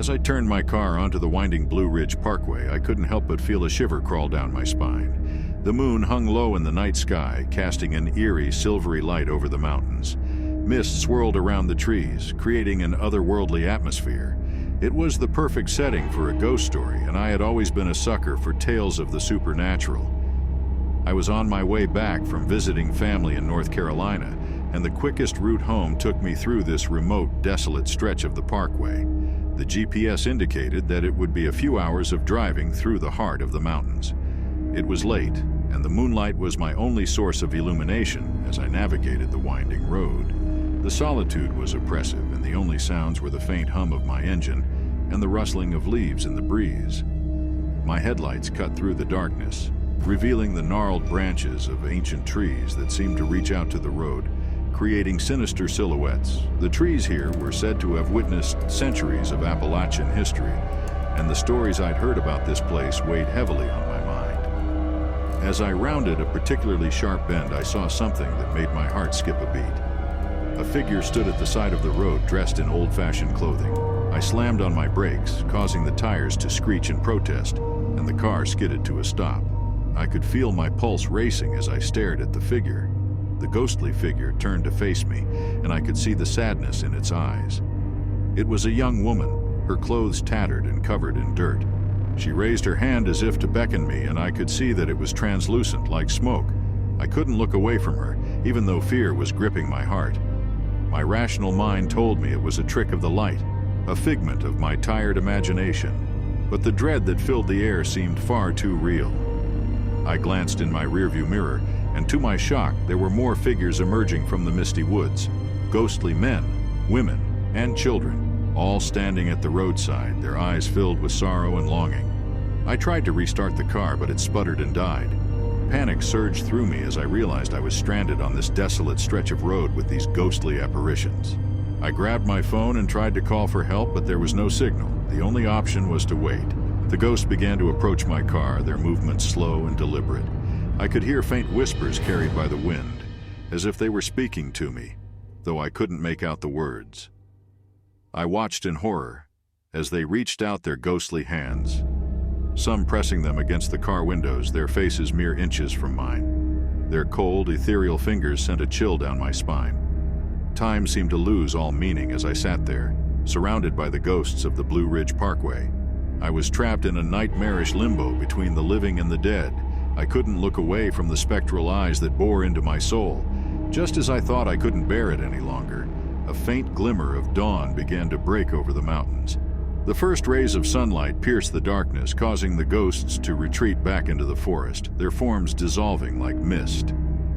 As I turned my car onto the winding Blue Ridge Parkway, I couldn't help but feel a shiver crawl down my spine. The moon hung low in the night sky, casting an eerie, silvery light over the mountains. Mist swirled around the trees, creating an otherworldly atmosphere. It was the perfect setting for a ghost story, and I had always been a sucker for tales of the supernatural. I was on my way back from visiting family in North Carolina, and the quickest route home took me through this remote, desolate stretch of the parkway. The GPS indicated that it would be a few hours of driving through the heart of the mountains. It was late, and the moonlight was my only source of illumination as I navigated the winding road. The solitude was oppressive, and the only sounds were the faint hum of my engine and the rustling of leaves in the breeze. My headlights cut through the darkness, revealing the gnarled branches of ancient trees that seemed to reach out to the road, creating sinister silhouettes. The trees here were said to have witnessed centuries of Appalachian history, and the stories I'd heard about this place weighed heavily on my mind. As I rounded a particularly sharp bend, I saw something that made my heart skip a beat. A figure stood at the side of the road dressed in old-fashioned clothing. I slammed on my brakes, causing the tires to screech in protest, and the car skidded to a stop. I could feel my pulse racing as I stared at the figure. The ghostly figure turned to face me, and I could see the sadness in its eyes. It was a young woman, her clothes tattered and covered in dirt. She raised her hand as if to beckon me, and I could see that it was translucent like smoke. I couldn't look away from her, even though fear was gripping my heart. My rational mind told me it was a trick of the light, a figment of my tired imagination, but the dread that filled the air seemed far too real. I glanced in my rearview mirror, and to my shock, there were more figures emerging from the misty woods. Ghostly men, women, and children, all standing at the roadside, their eyes filled with sorrow and longing. I tried to restart the car, but it sputtered and died. Panic surged through me as I realized I was stranded on this desolate stretch of road with these ghostly apparitions. I grabbed my phone and tried to call for help, but there was no signal. The only option was to wait. The ghosts began to approach my car, their movements slow and deliberate. I could hear faint whispers carried by the wind, as if they were speaking to me, though I couldn't make out the words. I watched in horror as they reached out their ghostly hands, some pressing them against the car windows, their faces mere inches from mine. Their cold, ethereal fingers sent a chill down my spine. Time seemed to lose all meaning as I sat there, surrounded by the ghosts of the Blue Ridge Parkway. I was trapped in a nightmarish limbo between the living and the dead. I couldn't look away from the spectral eyes that bore into my soul. Just as I thought I couldn't bear it any longer, a faint glimmer of dawn began to break over the mountains. The first rays of sunlight pierced the darkness, causing the ghosts to retreat back into the forest, their forms dissolving like mist.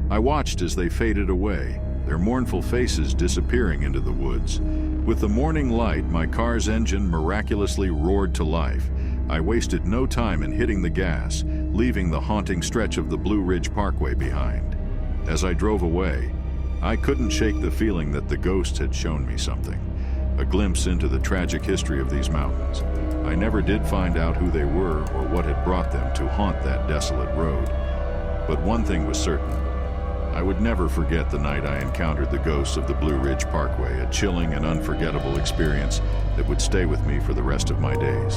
I watched as they faded away, their mournful faces disappearing into the woods. With the morning light, my car's engine miraculously roared to life. I wasted no time in hitting the gas, leaving the haunting stretch of the Blue Ridge Parkway behind. As I drove away, I couldn't shake the feeling that the ghosts had shown me something, a glimpse into the tragic history of these mountains. I never did find out who they were or what had brought them to haunt that desolate road. But one thing was certain. I would never forget the night I encountered the ghosts of the Blue Ridge Parkway, a chilling and unforgettable experience that would stay with me for the rest of my days.